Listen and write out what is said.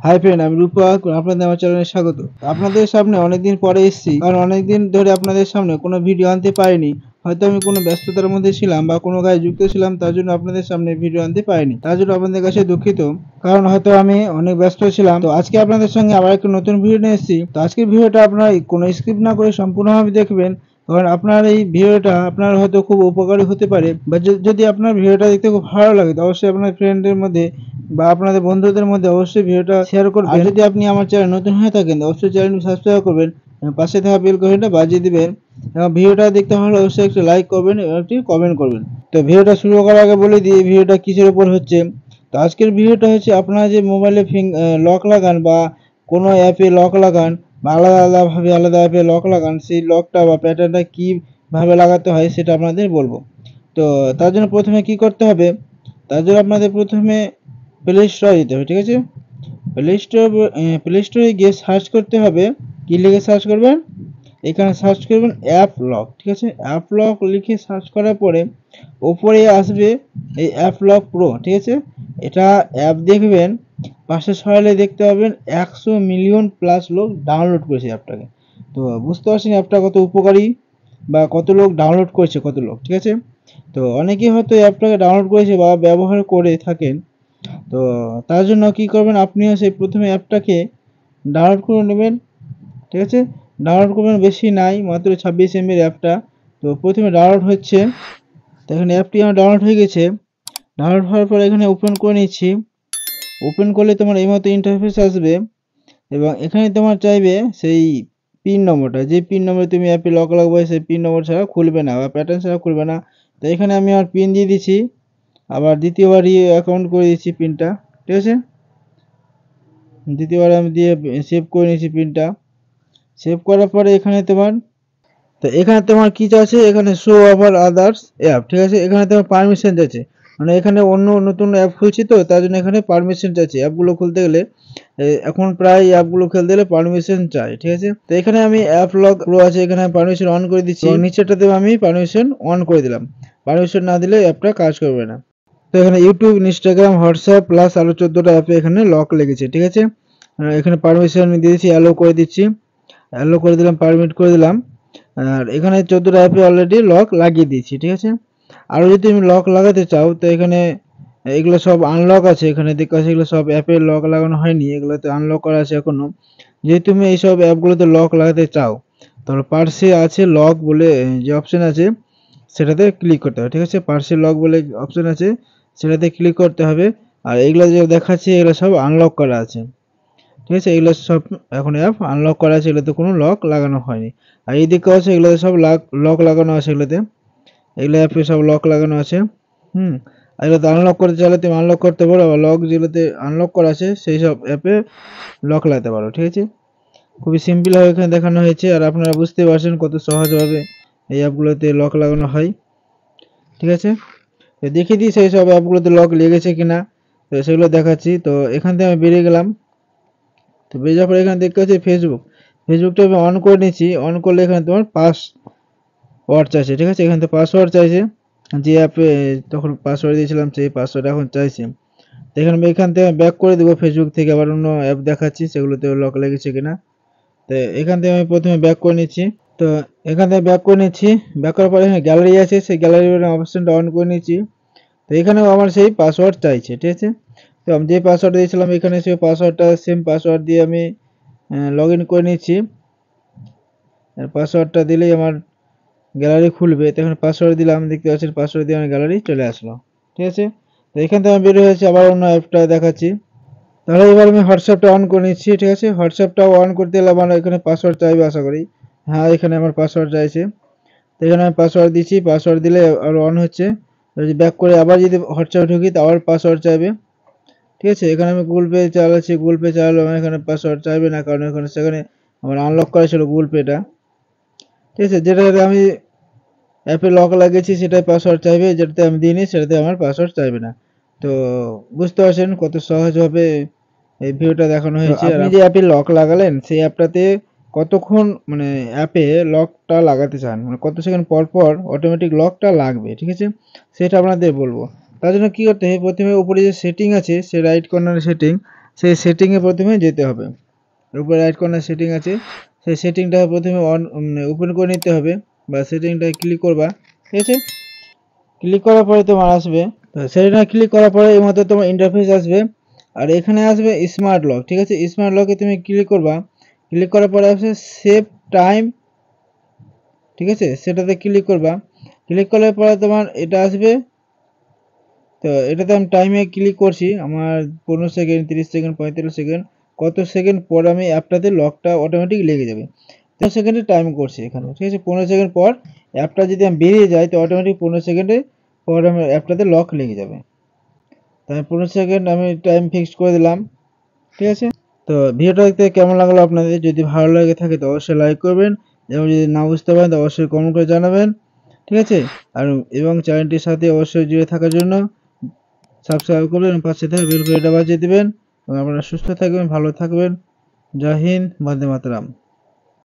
Hi friend, আমি রূপক। আপনাদের আমার চ্যানেলে স্বাগত। আপনাদের সামনে অনেকদিন পরে এসেছি, কারণ অনেকদিন ধরে আপনাদের সামনে কোনো ভিডিও আনতে পারিনি। হয়তো আমি কোনো ব্যস্ততার মধ্যে ছিলাম বা কোনো কাজে যুক্ত ছিলাম, তার জন্য আপনাদের সামনে ভিডিও আনতে পারিনি। তার জন্য আপনাদের কাছে দুঃখিত, কারণ হয়তো আমি অনেক ব্যস্ত ছিলাম। তো আজকে আপনাদের সঙ্গে আবার একটা নতুন ভিডিও নিয়ে এসেছি। তো আজকের ভিডিওটা আপনারা কোনো স্কিপ না করে সম্পূর্ণভাবে দেখবেন, কারণ আপনার এই ভিডিওটা আপনার হয়তো খুব উপকারী হতে পারে। বা যদি আপনার ভিডিওটা দেখতে খুব ভালো লাগে, তো অবশ্যই আপনার ফ্রেন্ডের মধ্যে বা আপনাদের বন্ধুদের মধ্যে অবশ্যই ভিডিওটা শেয়ার করবেন। আর যদি আপনি আমার চ্যানেল নতুন হয়ে থাকেন, অবশ্যই চ্যানেলটি সাবস্ক্রাইব করবেন, পাশে থাকা বেল আইকনটা বাজিয়ে দিবেন, এবং ভিডিওটা দেখতে ভালো লাগলে অবশ্যই একটু লাইক করবেন এবং একটি কমেন্ট করবেন। তো ভিডিওটা শুরু করার আগে বলে দিই ভিডিওটা কিসের উপর হচ্ছে। তো আজকের ভিডিওটা হচ্ছে, আপনারা যে মোবাইলে লক লাগান বা কোনো অ্যাপে লক লাগান বা আলাদা অ্যাপে লক লাগান, সেই লকটা বা প্যাটার্নটা কীভাবে লাগাতে হয় সেটা আপনাদের বলবো। তো তার জন্য প্রথমে কি করতে হবে, তার জন্য আপনাদের প্রথমে প্লে স্টোরে যেতে হবে। ঠিক আছে, প্লে স্টোরে গিয়ে সার্চ করতে হবে। কি লিখে সার্চ করবেন? এখানে সার্চ করবেন অ্যাপ লক। ঠিক আছে, অ্যাপ লক লিখে সার্চ করার পরে ওপরে আসবে এই অ্যাপ লক প্রো। ঠিক আছে, এটা অ্যাপ দেখবেন পাশে সরালে দেখতে পাবেন 100 মিলিয়ন প্লাস লোক ডাউনলোড করেছে অ্যাপটাকে। তো বুঝতে পারছেন অ্যাপটা কত উপকারী বা কত লোক ডাউনলোড করেছে, কত লোক। ঠিক আছে, তো অনেকেই হয়তো অ্যাপটাকে ডাউনলোড করেছে বা ব্যবহার করে থাকেন। তো তার জন্য কি করবেন, আপনিও সেই প্রথমে অ্যাপটাকে ডাউনলোড করে নেবেন। ঠিক আছে, ডাউনলোড করবেন, বেশি নাই, মাত্র 26 MB অ্যাপটা। তো প্রথমে ডাউনলোড হচ্ছে। তো এখানে অ্যাপটি আমার ডাউনলোড হয়ে গেছে। ডাউনলোড হওয়ার পর এখানে ওপেন করে নিচ্ছি। ওপেন করলে তোমার এই মতো ইন্টারফেস আসবে, এবং এখানে তোমার চাইবে সেই পিন নম্বরটা, যে পিন নম্বরে তুমি অ্যাপে লক লাগবে সেই পিন নম্বর ছাড়া খুলবে না বা প্যাটার্ন ছাড়া খুলবে না। তো এখানে আমি আমার পিন দিয়ে দিচ্ছি, আবার দ্বিতীয়বার অ্যাকাউন্ট করে দিচ্ছি পিনটা। ঠিক আছে, দ্বিতীয়বার আমি দিয়ে সেভ করে নিয়েছি পিনটা। সেভ করার পরে এখানে তোমার কি চাচ্ছে, এখানে শো ওভার আদার্স অ্যাপ। ঠিক আছে, এখানে তোমার পারমিশন চাচ্ছে, মানে এখানে অন্য নতুন অ্যাপ খুলছি, তো তার জন্য এখানে পারমিশন চাচ্ছে। অ্যাপগুলো খুলতে গেলে এখন প্রায় অ্যাপগুলো খেলতে গেলে পারমিশন চাই। ঠিক আছে, তো এখানে আমি অ্যাপ লক প্রো আছে, এখানে আমি পারমিশন অন করে দিচ্ছি, নিচেটাতে আমি পারমিশন অন করে দিলাম। পারমিশন না দিলে অ্যাপটা কাজ করবে না। তো এখানে ইউটিউব, ইনস্টাগ্রাম, হোয়াটসঅ্যাপ প্লাস আরো 14টা অ্যাপে এখানে লক লেগেছে। ঠিক আছে, এখানে পারমিশন আমি দিয়ে দিচ্ছি, অ্যালো করে দিচ্ছি, অ্যালো করে দিলাম, পারমিট করে দিলাম। আর এখানে 14টা অ্যাপে অলরেডি লক লাগিয়ে দিয়েছি। ঠিক আছে, আরও যদি তুমি লক লাগাতে চাও, তো এখানে এগুলো সব আনলক আছে, এখানে দেখতে পাচ্ছি এগুলো সব অ্যাপে লক লাগানো হয়নি, এগুলোতে আনলক করা আছে এখনো। যদি তুমি এইসব অ্যাপগুলোতে লক লাগাতে চাও, তাহলে পার্সে আছে লক বলে যে অপশন আছে, সেটাতে ক্লিক করতে হবে। ঠিক আছে, পার্সে লক বলে অপশন আছে, সেটাতে ক্লিক করতে হবে। আর এগুলো যে দেখাচ্ছে এগুলো সব আনলক করা আছে। ঠিক আছে, এগুলো সব এখন অ্যাপ আনলক করা আছে, এগুলোতে কোনো লক লাগানো হয়নি। আর এই দিকে আছে এগুলোতে সব লক লাগানো আছে, এগুলো অ্যাপে সব লক লাগানো আছে। আর এগুলোতে আনলক করতে চাইলে তুমি আনলক করতে পারো, আবার লক যেগুলোতে আনলক করা আছে সেই সব অ্যাপে লক লাগাতে পারো। ঠিক আছে, খুবই সিম্পল ভাবে এখানে দেখানো হয়েছে, আর আপনারা বুঝতে পারছেন কত সহজভাবে এই অ্যাপগুলোতে লক লাগানো হয়। ঠিক আছে, তো দেখিয়ে দিই সেই সব অ্যাপগুলোতে লক লেগেছে কিনা, তো সেগুলো দেখাচ্ছি। তো এখান থেকে আমি বেরিয়ে গেলাম। তো বেরিয়ে যাওয়ার পরে এখানে দেখতে পাচ্ছি ফেসবুকটা আমি অন করে নিচ্ছি। অন করলে এখানে তোমার পাসওয়ার্ড চাইছে। ঠিক আছে, এখানে তো পাসওয়ার্ড চাইছে, যে অ্যাপে তখন পাসওয়ার্ড দিয়েছিলাম সেই পাসওয়ার্ড এখন চাইছে। তো এখান থেকে ব্যাক করে দেবো, ফেসবুক থেকে আবার অন্য অ্যাপ দেখাচ্ছি সেগুলোতে লক লেগেছে কিনা। তো এখান থেকে আমি প্রথমে ব্যাক করে নিচ্ছি। তো এখান থেকে ব্যাক করে নিচ্ছি, ব্যাক করার পরে এখানে গ্যালারি আছে, সেই গ্যালারি অপশনটা অন করে নিচ্ছি। তো এখানেও আমার সেই পাসওয়ার্ড চাইছে। ঠিক আছে, তো আমি যে পাসওয়ার্ড দিয়েছিলাম এখানে সেই পাসওয়ার্ডটা সেম পাসওয়ার্ড দিয়ে আমি লগ ইন করে নিচ্ছি। পাসওয়ার্ডটা দিলেই আমার গ্যালারি খুলবে। তো এখানে পাসওয়ার্ড দিলাম, দেখতে পাচ্ছেন পাসওয়ার্ড দিয়ে আমার গ্যালারি চলে আসলো। ঠিক আছে, তো এখান থেকে আমি বের হয়েছি, আবার অন্য অ্যাপটা দেখাচ্ছি। তাহলে এবার আমি হোয়াটসঅ্যাপটা অন করে নিচ্ছি। ঠিক আছে, হোয়াটসঅ্যাপটাও অন করতে গেলে আমার এখানে পাসওয়ার্ড চাইবে আশা করি। হ্যাঁ, এখানে আমার পাসওয়ার্ড চাইছে। তো এখানে আমি পাসওয়ার্ড দিচ্ছি, পাসওয়ার্ড দিলে আর অন হচ্ছে। যদি ব্যাক করে আবার যদি হোয়াটসঅ্যাপে ঢুকি তো আবার পাসওয়ার্ড চাইবে। ঠিক আছে, এখানে আমি গুগল পে চালাচ্ছি, গুগল পে চালালো, আমার এখানে পাসওয়ার্ড চাইবে না, কারণ সেখানে আমার আনলক করা ছিল গুগল পেটা। ঠিক আছে, যেটাতে আমি অ্যাপে লক লাগিয়েছি সেটাই পাসওয়ার্ড চাইবে, যেটাতে আমি দিইনি সেটাতে আমার পাসওয়ার্ড চাইবে না। তো বুঝতে পারছেন কত সহজভাবে এই ভিডিওটা দেখানো হয়েছে। আপনি যে অ্যাপে লক লাগালেন সেই অ্যাপটাতে কতক্ষণ, মানে অ্যাপে লকটা লাগাতে চান, মানে কত সেকেন্ড পর পর অটোমেটিক লকটা লাগবে। ঠিক আছে, সেটা আপনাদের বলবো। তার জন্য কি করতে হবে, প্রথমে উপরে যে সেটিং আছে সে রাইট কর্নারে সেই সেটিংয়ে প্রথমে যেতে হবে। উপরে রাইট কর্নার সেটিং আছে, সেই সেটিংটা প্রথমে ওপেন করে নিতে হবে বা সেটিংটা ক্লিক করবা। ঠিক আছে, ক্লিক করার পরে তোমার আসবে, তো সেটিংটা ক্লিক করার পরে এই মতো তোমার ইন্টারফেস আসবে। আর এখানে আসবে স্মার্ট লক। ঠিক আছে, স্মার্ট লকে তুমি ক্লিক করবা। ক্লিক করার পরে আসবে সেভ টাইম। ঠিক আছে, সেটাতে ক্লিক করবা। ক্লিক করার পরে তোমার এটা আসবে। তো এটাতে আমি টাইমে ক্লিক করছি, আমার 15 সেকেন্ড, 30 সেকেন্ড, 35 সেকেন্ড, কত সেকেন্ড পর আমি অ্যাপটাতে লকটা অটোমেটিক লেগে যাবে। 15 সেকেন্ডে টাইম করছি এখানে। ঠিক আছে, 15 সেকেন্ড পর অ্যাপটা যদি আমি বেরিয়ে যাই তো অটোমেটিক 15 সেকেন্ডে পর আমার অ্যাপটাতে লক লেগে যাবে। তাই 15 সেকেন্ড আমি টাইম ফিক্সড করে দিলাম। ঠিক আছে, তো ভিডিওটা দেখতে কেমন লাগলো আপনাদের? যদি ভালো লাগে থাকে তো অবশ্যই লাইক করবেন, এবং যদি না বুঝতে পারেন তো অবশ্যই কমেন্ট করে জানাবেন। ঠিক আছে, আর এবং চ্যানেলটির সাথে অবশ্যই জুড়ে থাকার জন্য সাবস্ক্রাইব করবেন এবং পাশে থাকা বেল ঘন্টা বাজিয়ে দিবেন। এবং আপনারা সুস্থ থাকবেন, ভালো থাকবেন। জয় হিন্দ, বন্দে মাতরম।